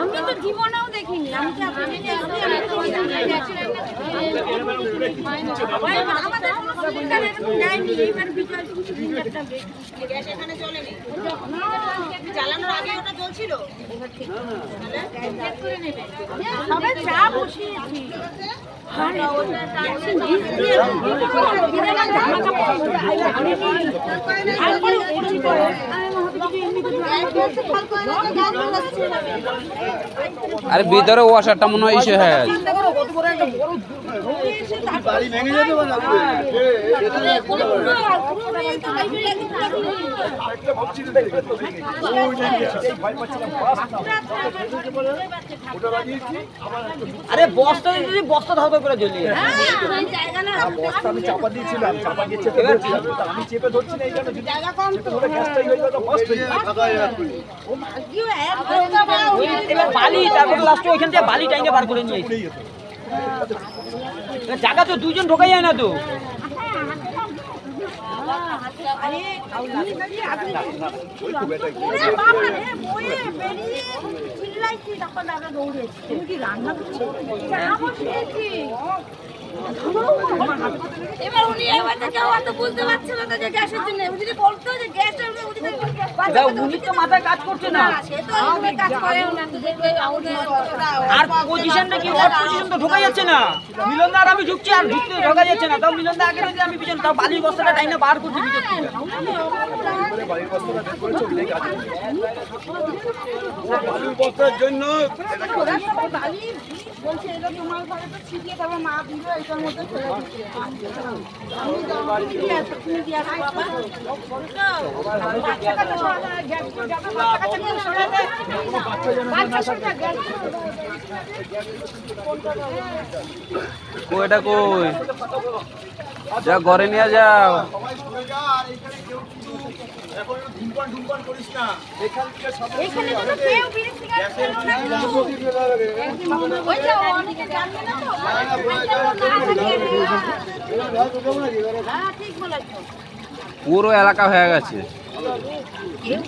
আমি তো জীবনেও দেখিনি। চালানোর আগে ওটা চলছিল। সবাই চা বসিয়েছি। আরে ভিতরে ওয়াশারটা মনে হয় ইসে হ্যাঁ বাড়ি ভেঙে যেতে পারে আরে বস্তা যদি বস্তা ধাওয়া করে জ্বলিয়ে বস্তা আমি চাপা দিয়েছিলাম, চাপা দিয়ে চেপে ধরছিলাম, আমি চেপে ধরছি না এই জন্য চেপে ধরে গ্যাসটাই হয়ে গেল ফাস্ট হয়ে যাবে। এবার বালি তারপর লাস্টে ওইখান থেকে বালি টাইনে বার করে নিয়ে জায়গা তো দুজন ঢোকা যায় না তো। এবার উনি এবার কেউ অত বুঝতে পারছে না যে গ্যাসের জন্য যদি বলতো যে গ্যাসের উনি তো মাথায় কাজ করছে না সে তো এইভাবে কাজ করে না তো দেখবে আর পজিশনটা কি ওর পজিশন তো ঢোকা যাচ্ছে না। মিলন দা আর আমি ঢুকছি আর ঢুকতে ঢোকা যাচ্ছে না। তাও মিলন দা আগে ঢুকে আমি পিছনে তাও বালির বস্তাটা টাইনে বার করছি ভিতর থেকে। বাড়ির বস্তাটা বের করে চলে গেছে। বাড়ির বস্তার জন্য বালি বলছে এটা তোমার ঘরে তো ছিটিয়ে তারপর মা দিল এটার মধ্যে ফেলে দিচ্ছে। আমি তো তুমি দিয়ে আসো বাবা। বাচ্চাটা সরা গ্যাস করে যাবে বাচ্চাটা নিয়ে সরা দে। বাচ্চা সরা গ্যাস কইটা কই যা ঘরে নিয়ে যাও। এখানে তো কেউ বিড়ি সিগারেট খেলো না। ওই যে অনেকে জানবে না তো। হ্যাঁ ঠিক বলেছো। পুরো এলাকা হয়ে গেছে। কেউ